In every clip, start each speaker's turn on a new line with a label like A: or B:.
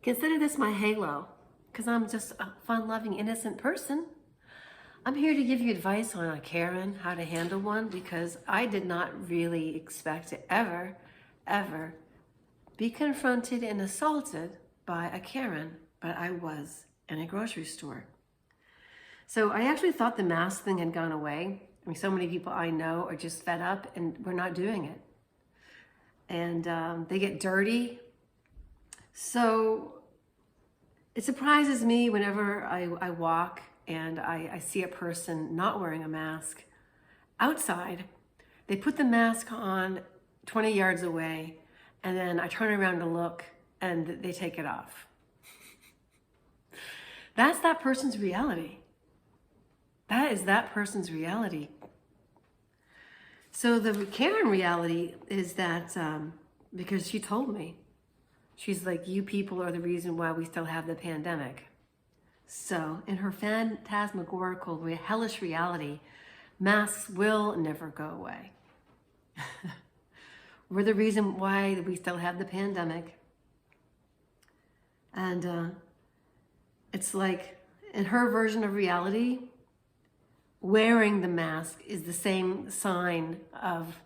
A: Consider this my halo, because I'm just a fun-loving, innocent person. I'm here to give you advice on a Karen, how to handle one, because I did not really expect to ever be confronted and assaulted by a Karen, but I was in a grocery store. So I actually thought the mask thing had gone away. I mean, so many people I know are just fed up and we're not doing it. And they get dirty. So it surprises me whenever I walk and I see a person not wearing a mask outside. They put the mask on 20 yards away, and then I turn around to look and they take it off. That's that person's reality. That is that person's reality. So the Karen reality is that, because she told me, she's like, you people are the reason why we still have the pandemic. So in her phantasmagorical, hellish reality, masks will never go away. We're the reason why we still have the pandemic. And it's like, in her version of reality, wearing the mask is the same sign of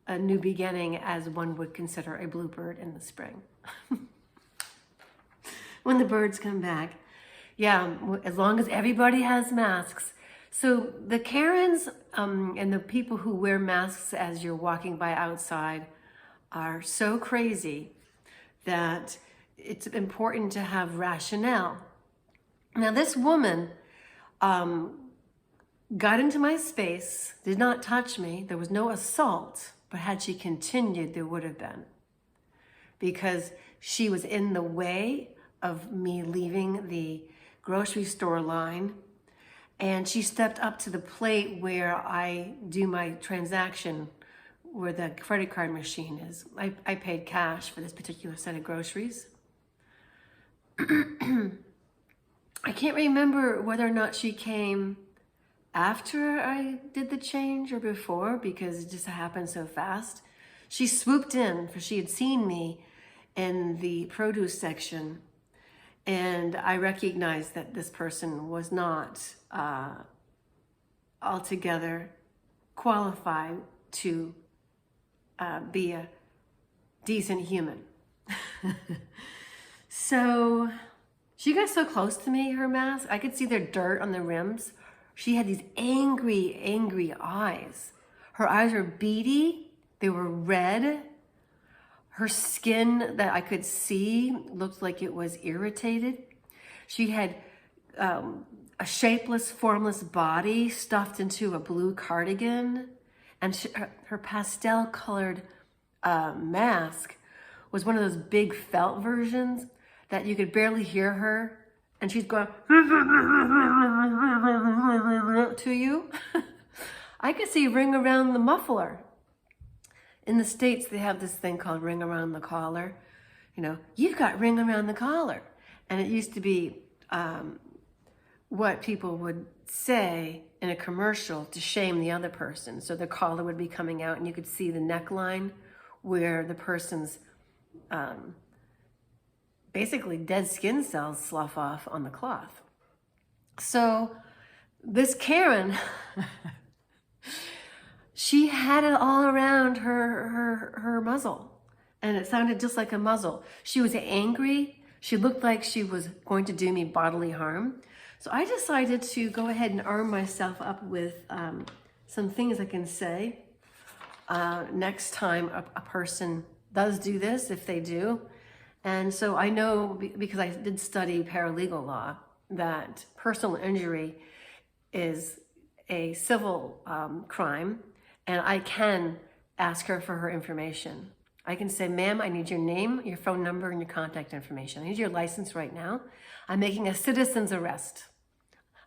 A: a new beginning as one would consider a bluebird in the spring. When the birds come back. Yeah, as long as everybody has masks. So the Karens and the people who wear masks as you're walking by outside are so crazy that it's important to have rationale. Now this woman got into my space, did not touch me. There was no assault, but had she continued, there would have been. Because she was in the way of me leaving the grocery store line, and she stepped up to the plate where I do my transaction, where the credit card machine is. I paid cash for this particular set of groceries. I can't remember whether or not she came after I did the change or before, because it just happened so fast. She swooped in, for she had seen me in the produce section, and I recognized that this person was not altogether qualified to be a decent human. So she got so close to me, her mask, I could see the dirt on the rims. She had these angry eyes. Her eyes were beady, they were red. Her skin that I could see looked like it was irritated. She had a shapeless, formless body stuffed into a blue cardigan. And her pastel-colored mask was one of those big felt versions that you could barely hear her. And she's going to you. I could see ring around the muffler. In the States, they have this thing called ring around the collar. You know, you've got ring around the collar. And it used to be what people would say in a commercial to shame the other person. So the collar would be coming out and you could see the neckline where the person's basically dead skin cells slough off on the cloth. So this Karen, she had it all around her muzzle, and it sounded just like a muzzle. She was angry. She looked like she was going to do me bodily harm. So I decided to go ahead and arm myself up with some things I can say next time a person does do this, if they do. And so I know, because I did study paralegal law, that personal injury is a civil crime, and I can ask her for her information. I can say, ma'am, I need your name, your phone number, and your contact information. I need your license right now. I'm making a citizen's arrest.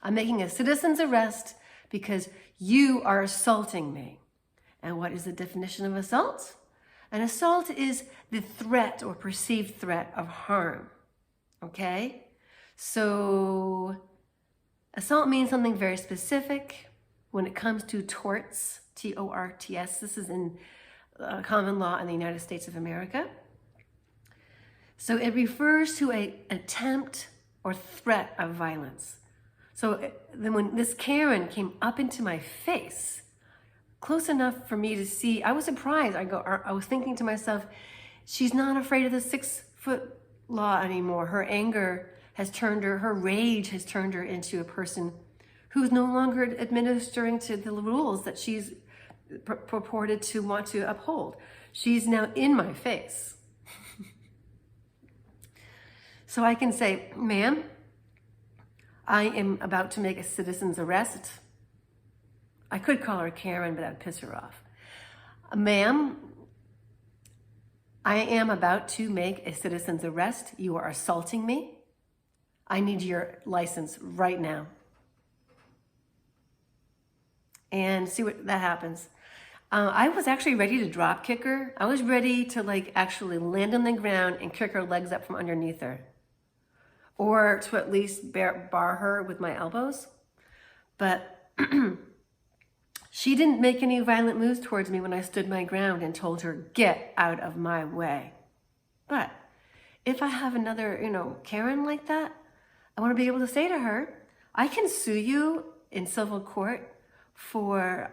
A: I'm making a citizen's arrest because you are assaulting me. And what is the definition of assault? An assault is the threat or perceived threat of harm, okay? So assault means something very specific. When it comes to torts, T-O-R-T-S, this is in common law in the United States of America. So it refers to an attempt or threat of violence. So then when this Karen came up into my face, close enough for me to see, I was surprised. I was thinking to myself, she's not afraid of the 6-foot law anymore. Her anger has turned her, her rage has turned her into a person who's no longer administering to the rules that she's purported to want to uphold. She's now in my face. So I can say, ma'am, I am about to make a citizen's arrest. I could call her Karen, but that'd piss her off. Ma'am, I am about to make a citizen's arrest. You are assaulting me. I need your license right now. And see what that happens. I was actually ready to drop kick her. I was ready to actually land on the ground and kick her legs up from underneath her. Or to at least bar her with my elbows. But she didn't make any violent moves towards me when I stood my ground and told her, get out of my way. But if I have another, Karen like that, I want to be able to say to her, I can sue you in civil court for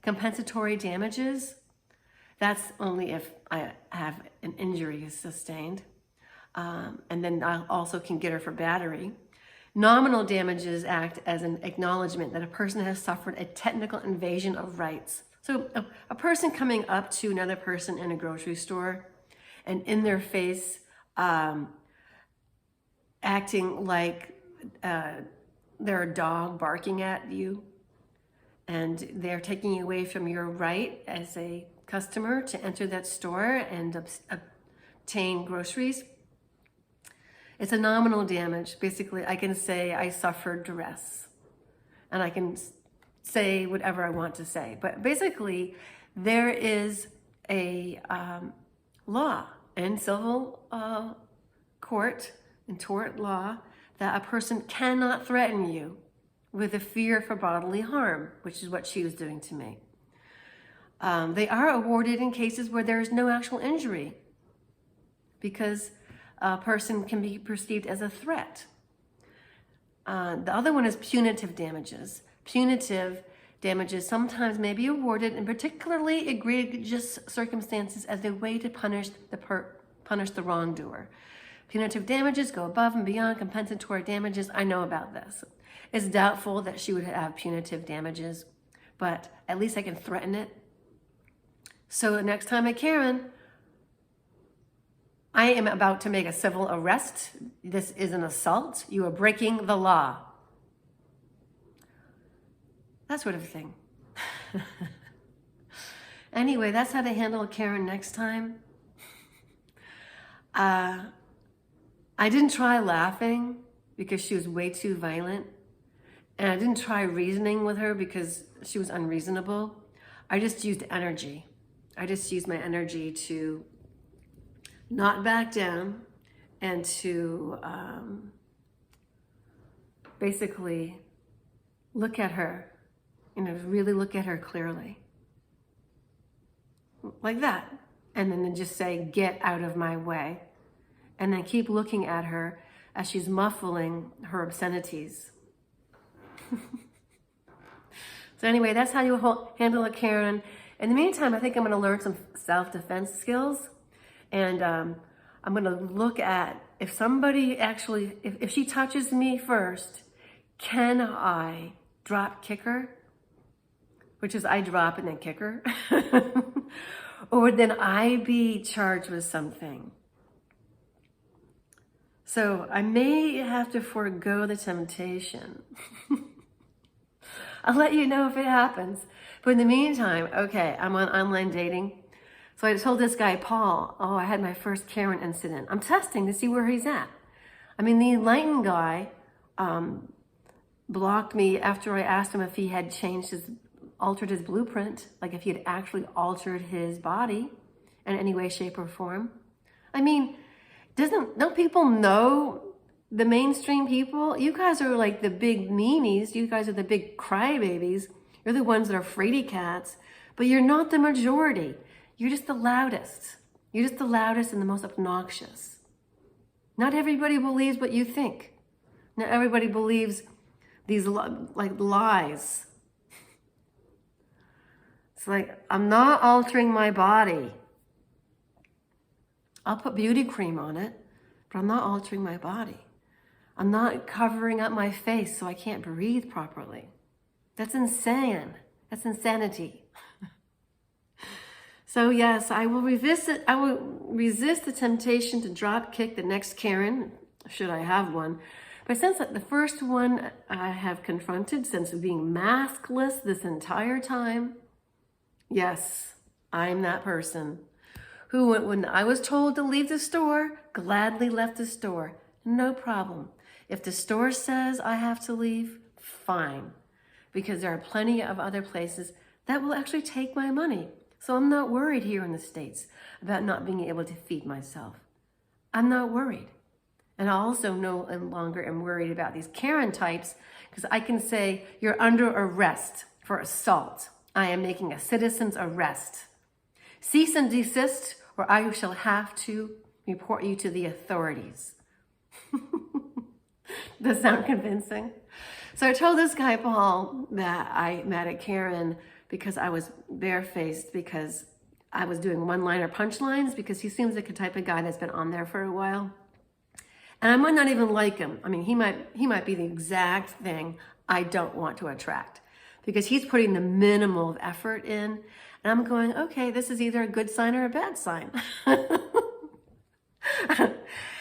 A: compensatory damages. That's only if I have an injury sustained. And then I also can get her for battery. Nominal damages act as an acknowledgement that a person has suffered a technical invasion of rights. So a person coming up to another person in a grocery store and in their face acting like they're a dog barking at you, and they're taking you away from your right as a customer to enter that store and obtain groceries. It's a nominal damage. Basically, I can say I suffered duress, and I can say whatever I want to say. But basically, there is a law in civil court, in tort law, that a person cannot threaten you with a fear for bodily harm, which is what she was doing to me. They are awarded in cases where there is no actual injury, because a person can be perceived as a threat. The other one is punitive damages. Punitive damages sometimes may be awarded in particularly egregious circumstances as a way to punish the wrongdoer. Punitive damages go above and beyond compensatory damages. I know about this. It's doubtful that she would have punitive damages, but at least I can threaten it. So next time at Karen, I am about to make a civil arrest. This is an assault. You are breaking the law. That sort of thing. Anyway, that's how to handle a Karen next time. I didn't try laughing because she was way too violent. And I didn't try reasoning with her because she was unreasonable. I just used energy. I just used my energy to not back down and to basically look at her, really look at her clearly. Like that. And then just say, get out of my way. And then keep looking at her as she's muffling her obscenities. So anyway, that's how you handle a Karen. In the meantime, I think I'm going to learn some self-defense skills. And I'm going to look at if somebody actually, if she touches me first, can I drop kick her? Which is I drop and then kick her. Or would then I be charged with something? So I may have to forego the temptation. I'll let you know if it happens. But in the meantime, okay, I'm on online dating. So I told this guy, Paul, I had my first Karen incident. I'm testing to see where he's at. I mean, the enlightened guy blocked me after I asked him if he had altered his blueprint, like if he had actually altered his body in any way, shape, or form. I mean, don't people know, the mainstream people? You guys are like the big meanies. You guys are the big crybabies. You're the ones that are fraidy cats, but you're not the majority. You're just the loudest. You're just the loudest and the most obnoxious. Not everybody believes what you think. Not everybody believes these like lies. It's like, I'm not altering my body. I'll put beauty cream on it, but I'm not altering my body. I'm not covering up my face so I can't breathe properly. That's insane. That's insanity. So yes, I will resist the temptation to drop kick the next Karen, should I have one. But since the first one I have confronted since being maskless this entire time, yes, I'm that person who, when I was told to leave the store, gladly left the store. No problem. If the store says I have to leave, fine. Because there are plenty of other places that will actually take my money. So I'm not worried here in the States about not being able to feed myself. I'm not worried. And I also no longer am worried about these Karen types, because I can say, you're under arrest for assault. I am making a citizen's arrest. Cease and desist, or I shall have to report you to the authorities. Does that sound convincing? So I told this guy, Paul, that I met a Karen because I was barefaced, because I was doing one-liner punchlines, because he seems like a type of guy that's been on there for a while. And I might not even like him. I mean, he might be the exact thing I don't want to attract, because he's putting the minimal of effort in. And I'm going, okay, this is either a good sign or a bad sign.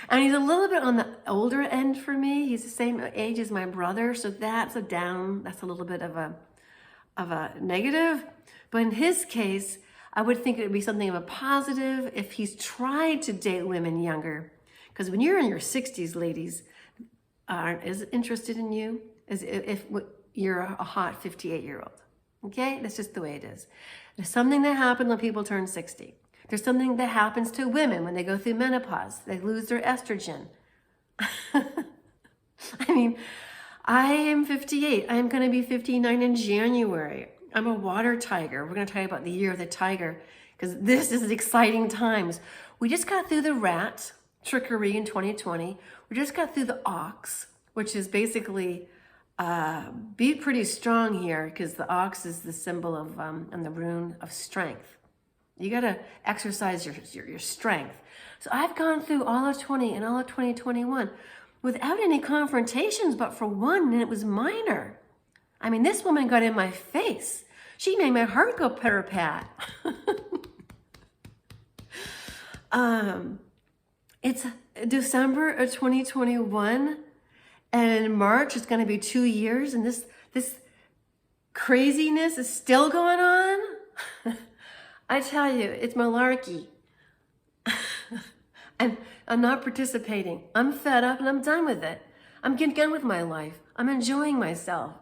A: And he's a little bit on the older end for me. He's the same age as my brother. So that's a down, that's a little bit of a negative. But in his case, I would think it would be something of a positive if he's tried to date women younger. Because when you're in your 60s, ladies aren't as interested in you as if you're a hot 58-year-old. Okay? That's just the way it is. There's something that happens when people turn 60. There's something that happens to women when they go through menopause. They lose their estrogen. I mean, I am 58. I am going to be 59 in January. I'm a water tiger. We're going to talk about the year of the tiger, because this is exciting times. We just got through the rat trickery in 2020. We just got through the ox, which is basically be pretty strong here, because the ox is the symbol of and the rune of strength. You got to exercise your strength. So I've gone through all of 20 and all of 2021 without any confrontations, but for one, and it was minor. I mean, this woman got in my face. She made my heart go pitter-pat. It's December of 2021, and in March it's going to be 2 years, and this craziness is still going on. I tell you, it's malarkey. I'm not participating. I'm fed up and I'm done with it. I'm getting done with my life. I'm enjoying myself.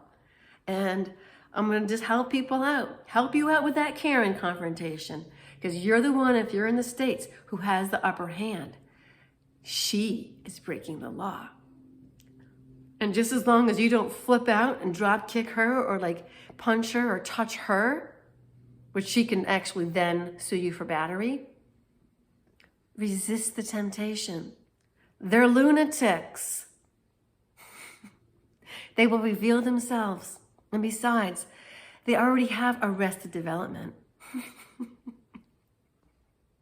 A: And I'm going to just help people out. Help you out with that Karen confrontation. Because you're the one, if you're in the States, who has the upper hand. She is breaking the law. And just as long as you don't flip out and drop kick her, or like punch her or touch her, which she can actually then sue you for battery, resist the temptation. They're lunatics. They will reveal themselves. And besides, they already have arrested development.